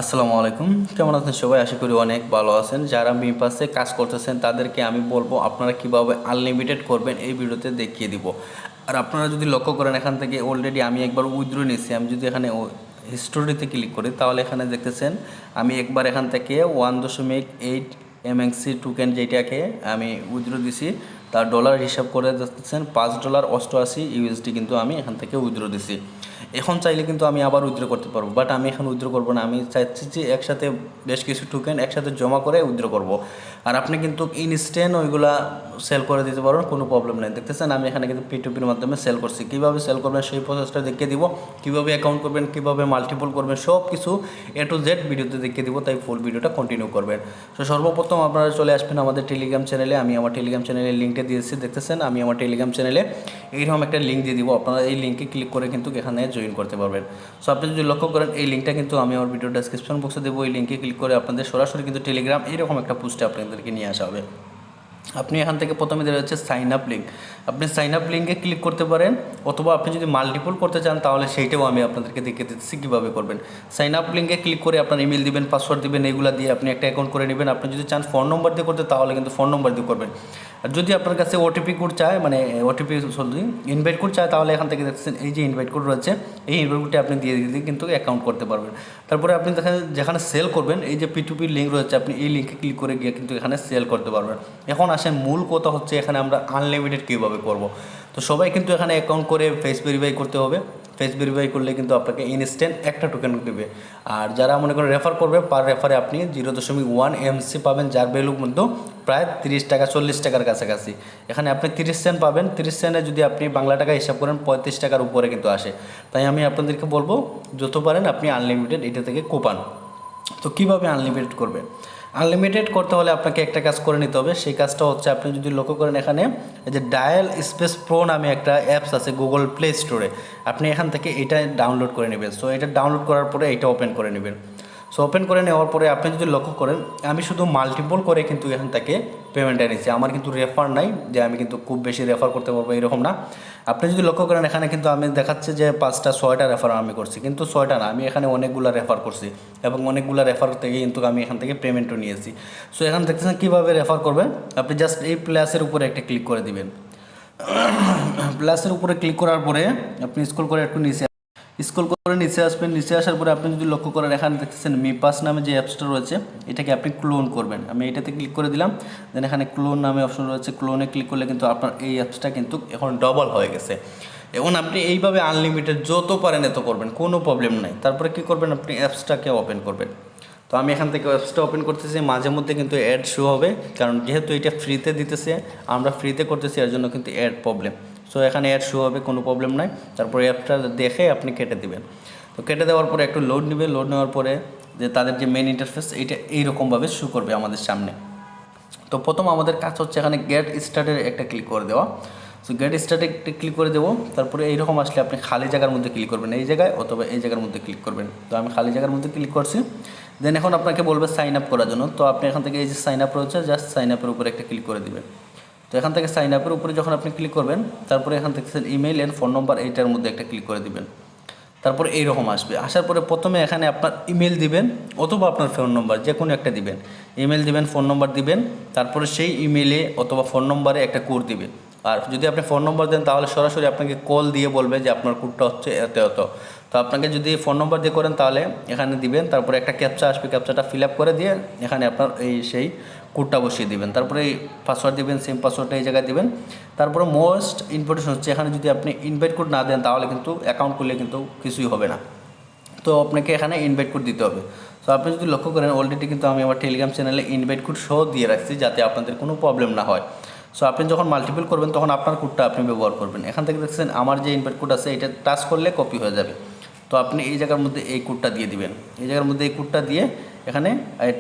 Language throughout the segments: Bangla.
আসসালামু আলাইকুম, কেমন আছেন সবাই? আশা করি অনেক ভালো আছেন। যারা মিপাসে কাজ করতেছেন তাদেরকে আমি বলবো আপনারা কিভাবে আনলিমিটেড করবেন এই ভিডিওতে দেখিয়ে দিব। আর আপনারা যদি লক্ষ্য করেন এখান থেকে অলরেডি আমি একবার উইথড্র নিয়েছি। আমি যদি এখানে হিস্টোরিতে ক্লিক করি তাহলে এখানে দেখতেছেন আমি একবার এখান থেকে 1.8 এমএক্সি টোকেন যেটাকে আমি উইথড্র দিছি তার ডলার হিসাব করে দেখতেছেন $5.88 কিন্তু আমি এখান থেকে উইথড্র দিছি। এখন চাইলে কিন্তু আমি আবার উইথড্র করতে পারবো, বাট আমি এখন উইথড্র করবো না। আমি চাইছি যে একসাথে বেশ কিছু টোকেন একসাথে জমা করে উইথড্র করব। আর আপনি কিন্তু ইনস্ট্যান্ট ওইগুলা সেল করে দিতে পারবেন, কোনো প্রবলেম নেই। দেখতেছেন আমি এখানে কিন্তু P2P মাধ্যমে সেল করছি। কীভাবে সেল করবেন সেই প্রসেসটা দেখিয়ে দিব, কীভাবে অ্যাকাউন্ট করবেন, কীভাবে মাল্টিপল করবেন, সব কিছু A to Z ভিডিওতে দেখিয়ে দিব। তাই ফুল ভিডিওটা কন্টিনিউ করবেন। তো সর্বপ্রথম আপনারা চলে আসবেন আমাদের টেলিগ্রাম চ্যানেলে। আমি আমার টেলিগ্রাম চ্যানেলের লিঙ্কটা দিয়েছি, দেখতেছেন আমি আমার টেলিগ্রাম চ্যানেলে এইরকম একটা লিঙ্ক দিয়ে দিব। আপনারা এই লিঙ্কে ক্লিক করে কিন্তু এখানে জয়েন করতে পারবেন। সো আপনি যদি লক্ষ্য করেন এই লিঙ্কটা কিন্তু আমি আমার ভিডিও ডেসক্রিপশন বক্সে দেবো। এই লিঙ্কে ক্লিক করে আপনাদের সরাসরি কিন্তু টেলিগ্রাম এইরকম একটা পোস্টে আপনাদেরকে নিয়ে আসা হবে। আপনি এখান থেকে প্রথমে দেওয়া হচ্ছে সাইন আপ লিঙ্ক, আপনি সাইন আপ লিঙ্কে ক্লিক করতে পারেন, অথবা আপনি যদি মাল্টিপল করতে চান তাহলে সেইটাও আমি আপনাদেরকে দেখিয়ে দিচ্ছি কীভাবে করবেন। সাইন আপ লিঙ্কে ক্লিক করে আপনার ইমেল দিবেন, পাসওয়ার্ড দিবেন, এইগুলো দিয়ে আপনি একটা অ্যাকাউন্ট করে নেবেন। আপনি যদি চান ফোন নম্বর দিয়ে করতে তাহলে কিন্তু ফোন নম্বর দিয়ে করবেন। আর যদি আপনার কাছে ওটিপি কোড চায়, মানে ওটিপি সরি ইনভাইট কোড চায়, তাহলে এখান থেকে দেখছেন এই যে ইনভাইট কোড রয়েছে, এই ইনভাইট কোডটি আপনি দিয়ে দিয়ে কিন্তু অ্যাকাউন্ট করতে পারবেন। তারপরে আপনি দেখেন যেখানে সেল করবেন এই যে P2P লিঙ্ক রয়েছে, আপনি এই লিঙ্কে ক্লিক করে গিয়ে কিন্তু এখানে সেল করতে পারবেন। এখন আসেন মূল কথা হচ্ছে এখানে আমরা আনলিমিটেড কীভাবে করব। তো সবাই কিন্তু এখানে অ্যাকাউন্ট করে ফেস ভেরিফাই করতে হবে। ফেস ভেরিফাই করলে কিন্তু আপনাকে ইনস্ট্যান্ট একটা টোকেন দেবে। আর যারা মনে করেন রেফার করবে, পার রেফারে আপনি 0.1 এমসি পাবেন, যার ভ্যালু মধ্যে প্রায় 30 টাকা 40 টাকার কাছাকাছি। এখানে আপনি 30 সেন্ট পাবেন। 30 সেন্টে যদি আপনি বাংলা টাকা হিসাব করেন 35 টাকার উপরে কিন্তু আসে। তাই আমি আপনাদেরকে বলবো যত পারেন আপনি আনলিমিটেড এটা থেকে কোপান। তো কীভাবে আনলিমিটেড করবেন? আনলিমিটেড করতে হলে আপনাকে একটা কাজ করে নিতে হবে। সেই কাজটা হচ্ছে আপনি যদি লক্ষ্য করেন এখানে এই যে ডায়াল স্পেস প্রো নামে একটা অ্যাপস আছে গুগল প্লে স্টোরে, আপনি এখান থেকে এটা ডাউনলোড করে নেবেন। সো এটা ডাউনলোড করার পরে এটা ওপেন করে নেবেন। সো ওপেন করে নেওয়ার পরে আপনি যদি লক্ষ্য করেন আমি শুধু মাল্টিপল করে কিন্তু এখান থেকে পেমেন্টটা নিচ্ছি। আমার কিন্তু রেফার নাই যে আমি কিন্তু খুব বেশি রেফার করতে পারবো এরকম না। আপনি যদি লক্ষ্য করেন এখানে কিন্তু আমি দেখাচ্ছে যে 5টা 6টা রেফার আমি করছি, কিন্তু 6টা না, আমি এখানে অনেকগুলো রেফার করছি এবং অনেকগুলো রেফার থেকে কিন্তু আমি এখান থেকে পেমেন্টও নিয়েছি। সো এখান দেখতেছেন কীভাবে রেফার করবেন। আপনি জাস্ট এই প্লাসের উপরে একটা ক্লিক করে দিবেন। প্লাসের উপরে ক্লিক করার পরে আপনি স্ক্রল করে একটু নিচে আসবেন। নিচে আসার পরে আপনি যদি লক্ষ্য করেন এখানে দেখতেছেন মিপাস নামে যে অ্যাপসটা রয়েছে এটাকে আপনি ক্লোন করবেন। আমি এটাতে ক্লিক করে দিলাম। দেন এখানে ক্লোন নামে অপশন রয়েছে, ক্লোনে ক্লিক করলে কিন্তু আপনার এই অ্যাপসটা কিন্তু এখন ডবল হয়ে গেছে। এখন আপনি এইভাবে আনলিমিটেড যত পারেন এত করবেন, কোনো প্রবলেম নাই। তারপরে কী করবেন, আপনি অ্যাপসটাকে ওপেন করবেন। তো আমি এখান থেকে অ্যাপসটা ওপেন করতেছি, মাঝে মধ্যে কিন্তু অ্যাড শো হবে, কারণ যেহেতু এটা ফ্রিতে দিতেছে, আমরা ফ্রিতে করতেছি, এর জন্য কিন্তু অ্যাড প্রবলেম। সো এখানে অ্যাড শো হবে, কোনো প্রবলেম নাই। তারপরে অ্যাপটা দেখে আপনি কেটে দিবেন। তো কেটে দেওয়ার পরে একটু লোড নেবে, লোড নেওয়ার পরে যে তাদের যে মেন ইন্টারফেস এইটা এইরকমভাবে শো করবে আমাদের সামনে। তো প্রথম আমাদের কাজ হচ্ছে এখানে গেট স্টার্টের একটা ক্লিক করে দেওয়া। সো গেট স্টার্টে ক্লিক করে দেবো। তারপরে এইরকম আসলে আপনি খালি জায়গার মধ্যে ক্লিক করবেন, এই জায়গায় অথবা এই জায়গার মধ্যে ক্লিক করবেন। তো আমি খালি জায়গার মধ্যে ক্লিক করছি। দেন এখন আপনাকে বলবে সাইন আপ করার জন্য। তো আপনি এখান থেকে এই যে সাইন আপ রয়েছে, জাস্ট সাইন আপের উপরে একটা ক্লিক করে দেবেন। তো এখান থেকে সাইন আপের উপরে যখন আপনি ক্লিক করবেন, তারপরে এখান থেকে ইমেল অ্যান্ড ফোন নম্বর এইটার মধ্যে একটা ক্লিক করে দিবেন। তারপরে এইরকম আসবে। আসার পরে প্রথমে এখানে আপনার ইমেল দিবেন অথবা আপনার ফোন নম্বর যে কোনো একটা দিবেন। ইমেল দিবেন, ফোন নম্বর দিবেন, তারপরে সেই ইমেলে অথবা ফোন নম্বরে একটা কোড দিবেন। আর যদি আপনি ফোন নম্বর দেন তাহলে সরাসরি আপনাকে কল দিয়ে বলবে যে আপনার কোডটা হচ্ছে এত এত। তো আপনাকে যদি ফোন নম্বর দিয়ে করেন তাহলে এখানে দিবেন, তারপরে একটা ক্যাপচা আসবে, ক্যাপচাটা ফিল আপ করে দিয়ে এখানে আপনার সেই কোডটা বসিয়ে দিবেন। তারপরে এই পাসওয়ার্ড দিবেন, সেম পাসওয়ার্ডটা এই জায়গায় দিবেন। তারপরে মোস্ট ইম্পর্টেন্ট হচ্ছে এখানে যদি আপনি ইনভাইট কোড না দেন তাহলে কিন্তু অ্যাকাউন্ট করলে কিন্তু কিছুই হবে না। তো আপনাকে এখানে ইনভাইট কোড দিতে হবে। সো আপনি যদি লক্ষ্য করেন অলরেডি কিন্তু আমি আমার টেলিগ্রাম চ্যানেলে ইনভাইট কোড সহ দিয়ে রাখছি যাতে আপনাদের কোনো প্রবলেম না হয়। সো আপনি যখন মাল্টিপল করবেন তখন আপনার কোডটা আপনি ব্যবহার করবেন। এখান থেকে দেখছেন আমার যে ইনভাইট কোড আছে এটা টাচ করলে কপি হয়ে যাবে। তো আপনি এই জায়গার মধ্যে এই কোডটা দিয়ে দিবেন। এই জায়গার মধ্যে এই কোডটা দিয়ে এখানে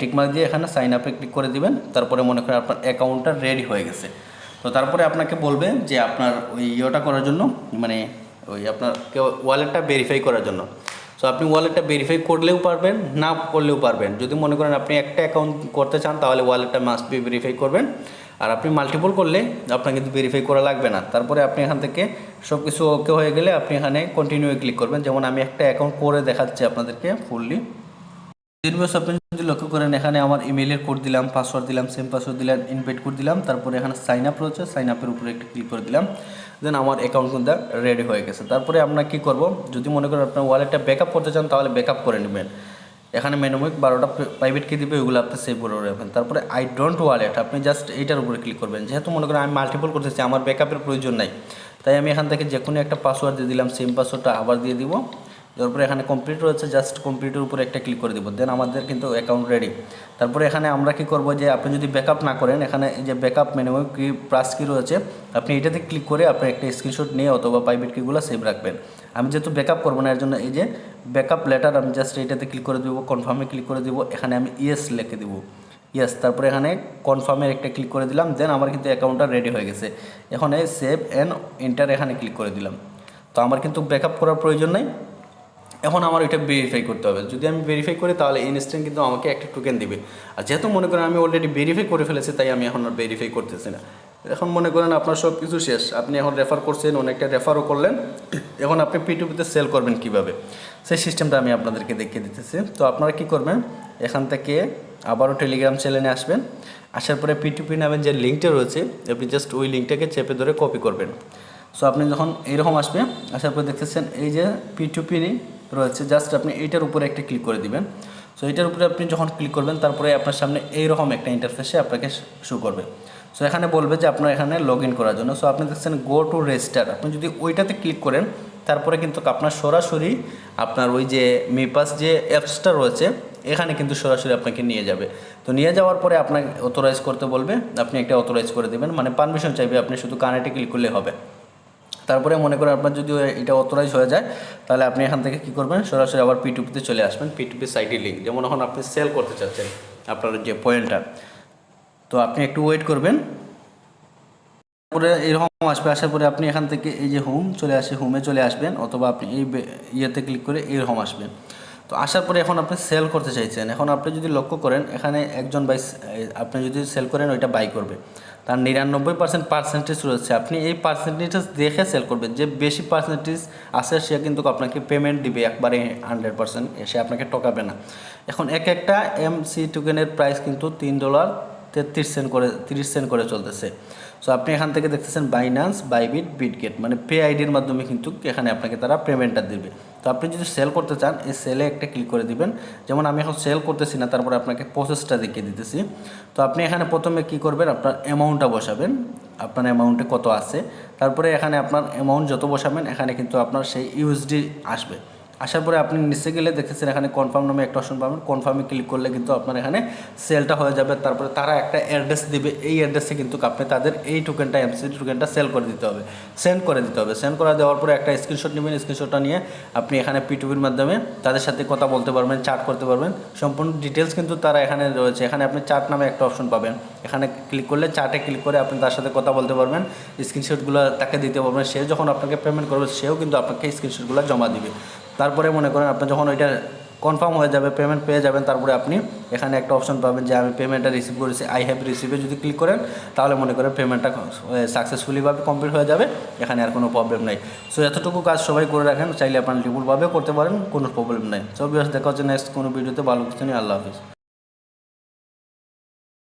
টিকমার্ক দিয়ে এখানে সাইন আপে ক্লিক করে দিবেন। তারপরে মনে করেন আপনার অ্যাকাউন্টটা রেডি হয়ে গেছে। তো তারপরে আপনাকে বলবে যে আপনার ওই ইয়েটা করার জন্য, মানে ওই আপনার ওয়ালেটটা ভেরিফাই করার জন্য। সো আপনি ওয়ালেটটা ভেরিফাই করলেও পারবেন, না করলেও পারবেন। যদি মনে করেন আপনি একটা অ্যাকাউন্ট করতে চান তাহলে ওয়ালেটটা মাস্ট বি ভেরিফাই করবেন। আর আপনি মাল্টিপল করলে আপনাকে কিন্তু ভেরিফাই করা লাগবে না। তারপরে আপনি এখান থেকে সব কিছু ওকে হয়ে গেলে আপনি এখানে কন্টিনিউ ক্লিক করবেন। যেমন আমি একটা অ্যাকাউন্ট করে দেখাচ্ছি আপনাদেরকে ফুললি। ভিউয়ার্স আপনি যদি লক্ষ্য করেন এখানে আমার ইমেইলের কোড দিলাম, পাসওয়ার্ড দিলাম, সেম পাসওয়ার্ড দিলাম, ইনভাইট কোড দিলাম, তারপরে এখানে সাইন আপ রয়েছে, সাইন আপের উপরে একটা ক্লিক করে দিলাম, দেন আমার অ্যাকাউন্ট কিন্তু রেডি হয়ে গেছে। তারপরে আমরা কি করব, যদি মনে করেন আপনার ওয়ালেটটা ব্যাকআপ করতে চান তাহলে ব্যাকআপ করে নেবেন। এখানে মেনুমিক 12টা প্রাইভেট কি দিবে ওগুলো আপনি সেভ করে রাখবেন। তারপরে আই ডোন্ট ওয়ালেট আপনি জাস্ট এইটার উপরে ক্লিক করবেন। যেহেতু মনে করেন আমি মাল্টিপল করতেছি, আমার ব্যাকআপের প্রয়োজন নাই, তাই আমি এখান থেকে যে কোনো একটা পাসওয়ার্ড দিয়ে দিলাম, সেম পাসওয়ার্ডটা আবার দিয়ে দিব। তারপরে এখানে কমপ্লিট রয়েছে, জাস্ট কমপ্লিটের উপরে একটা ক্লিক করে দেবো, দেন আমাদের কিন্তু অ্যাকাউন্ট রেডি। তারপরে এখানে আমরা কি করব, যে আপনি যদি ব্যাকআপ না করেন, এখানে যে ব্যাকআপ মেনু কি প্লাস কি রয়েছে, আপনি এটাতে ক্লিক করে আপনি একটা স্ক্রিনশট নিয়ে অথবা প্রাইভেট কিগুলো সেভ রাখবেন। আমি যেহেতু ব্যাকআপ করবো না, এর জন্য এই যে ব্যাকআপ লেটার আমি জাস্ট এটাতে ক্লিক করে দেবো, কনফার্মে ক্লিক করে দেবো, এখানে আমি ইয়েস লিখে দেবো, ইয়েস। তারপরে এখানে কনফার্মের একটা ক্লিক করে দিলাম, দেন আমার কিন্তু অ্যাকাউন্টটা রেডি হয়ে গেছে। এখন এই সেভ অ্যান্ড এন্টার এখানে ক্লিক করে দিলাম। তো আমার কিন্তু ব্যাকআপ করার প্রয়োজন নেই, এখন আমার এটা ভেরিফাই করতে হবে। যদি আমি ভেরিফাই করি তাহলে ইনস্ট্যান্ট কিন্তু আমাকে একটা টোকেন দিবে। আর যেহেতু মনে করেন আমি অলরেডি ভেরিফাই করে ফেলেছি, তাই আমি এখন আর ভেরিফাই করতেছি না। এখন মনে করেন আপনার সব কিছু শেষ, আপনি এখন রেফার করছেন, অনেকটা রেফারও করলেন, এখন আপনি পিটুপিতে সেল করবেন কীভাবে, সেই সিস্টেমটা আমি আপনাদেরকে দেখিয়ে দিতেছি। তো আপনারা কী করবেন, এখান থেকে আবারও টেলিগ্রাম চ্যানেলে আসবেন, আসার পরে পিটুপি নামের যে লিঙ্কটা রয়েছে আপনি জাস্ট ওই লিঙ্কটাকে চেপে ধরে কপি করবেন। সো আপনি যখন এইরকম আসবে, আসার পরে দেখতেছেন এই যে পিটুপি রয়েছে, জাস্ট আপনি এইটার উপরে একটা ক্লিক করে দিবেন। সো এইটার উপরে আপনি যখন ক্লিক করবেন, তারপরে আপনার সামনে এইরকম একটা ইন্টারফেসে আপনাকে শো করবে। সো এখানে বলবে যে আপনার এখানে লগ ইন করার জন্য। সো আপনি দেখছেন গো টু রেজিস্টার, আপনি যদি ওইটাতে ক্লিক করেন, তারপরে কিন্তু আপনার সরাসরি আপনার ওই যে মিপাস যে অ্যাপসটা রয়েছে এখানে কিন্তু সরাসরি আপনাকে নিয়ে যাবে। তো নিয়ে যাওয়ার পরে আপনাকে অথরাইজ করতে বলবে, আপনি একটা অথরাইজ করে দেবেন, মানে পারমিশন চাইবে, আপনি শুধু কানেক্টে ক্লিক করলে হবে। তারপরে মনে করেন আপনার যদি এটা অথরাইজ হয়ে যায়, তাহলে আপনি এখান থেকে কী করবেন, সরাসরি আবার পিটুপিতে চলে আসবেন, পিটুপি সাইটে লিঙ্ক, যেমন এখন আপনি সেল করতে চাচ্ছেন আপনার যে পয়েন্টটা, তো আপনি একটু ওয়েট করবেন। তারপরে এরকম আসবে, আসার পরে আপনি এখান থেকে এই যে হোম চলে আসে, হোমে চলে আসবেন, অথবা আপনি এই ইয়েতে ক্লিক করে এরকম আসবেন। তো আসার পরে এখন আপনি সেল করতে চাইছেন, এখন আপনি যদি লক্ষ্য করেন এখানে একজন বাই, আপনি যদি সেল করেন ওইটা বাই করবে, তার 99% পার্সেন্টেজ রয়েছে, আপনি এই পার্সেন্টেজ দেখে সেল করবেন। যে বেশি পার্সেন্টেজ আছে সে কিন্তু আপনাকে পেমেন্ট দিবে একবারে 100%, সে আপনাকে ঠকাবে না। এখন একটা এমসি টোকেনের প্রাইস কিন্তু $3.33 করে 30 সেন্ট করে চলতেছে। সো আপনি এখান থেকে দেখতেছেন বাইন্যান্স, বাইবিট, বিটগেট, মানে পে আইডির মাধ্যমে কিন্তু এখানে আপনাকে তারা পেমেন্টটা দেবে। তো আপনি যদি সেল করতে চান, এই সেলে একটা ক্লিক করে দিবেন। যেমন আমি এখন সেল করতেছি না, তারপরে আপনাকে প্রসেসটা দেখিয়ে দিতেছি। তো আপনি এখানে প্রথমে কি করবেন, আপনার অ্যামাউন্টটা বসাবেন, আপনার অ্যামাউন্টে কত আছে, তারপরে এখানে আপনার অ্যামাউন্ট যত বসাবেন এখানে কিন্তু আপনার সেই ইউএসডি আসবে। আসার পরে আপনি নিচে গেলে দেখতেছেন এখানে কনফার্ম নামে একটা অপশন পাবেন, কনফার্মে ক্লিক করলে কিন্তু আপনার এখানে সেলটা হয়ে যাবে। তারপরে তারা একটা অ্যাড্রেস দিবে, এই অ্যাড্রেসে কিন্তু আপনি তাদের এই টোকেনটা, এমসি টোকেনটা সেল করে দিতে হবে, সেন্ড করে দিতে হবে। সেন্ড করে দেওয়ার পরে একটা স্ক্রিনশট নেবেন, স্ক্রিনশটটা নিয়ে আপনি এখানে পিটুপির মাধ্যমে তাদের সাথে কথা বলতে পারবেন, চ্যাট করতে পারবেন। সম্পূর্ণ ডিটেলস কিন্তু তারা এখানে রয়েছে। এখানে আপনি চ্যাট নামে একটা অপশন পাবেন, এখানে ক্লিক করলে চ্যাটে ক্লিক করে আপনি তার সাথে কথা বলতে পারবেন, স্ক্রিনশটগুলো তাকে দিতে পারবেন। সে যখন আপনাকে পেমেন্ট করবে সেও কিন্তু আপনাকে স্ক্রিনশটগুলো জমা দিবে। তারপরে মনে করেন আপনি যখন ওইটা কনফার্ম হয়ে যাবে, পেমেন্ট পেয়ে যাবেন, তারপরে আপনি এখানে একটা অপশন পাবেন যে আমি পেমেন্টটা রিসিভ করেছি, আই হ্যাভ রিসিভে যদি ক্লিক করেন তাহলে মনে করেন পেমেন্টটা সাকসেসফুলিভাবে কমপ্লিট হয়ে যাবে, এখানে আর কোনো প্রবলেম নেই। সো এতটুকু কাজ সবাই করে রাখেন, চাইলে আপনার লিপুলভাবে করতে পারেন, কোনো প্রবলেম নেই। সো ভিউয়ার্স, দেখা হচ্ছে নেক্সট কোনো ভিডিওতে, ভালো কিছু নিয়ে। আল্লাহ হাফিজ।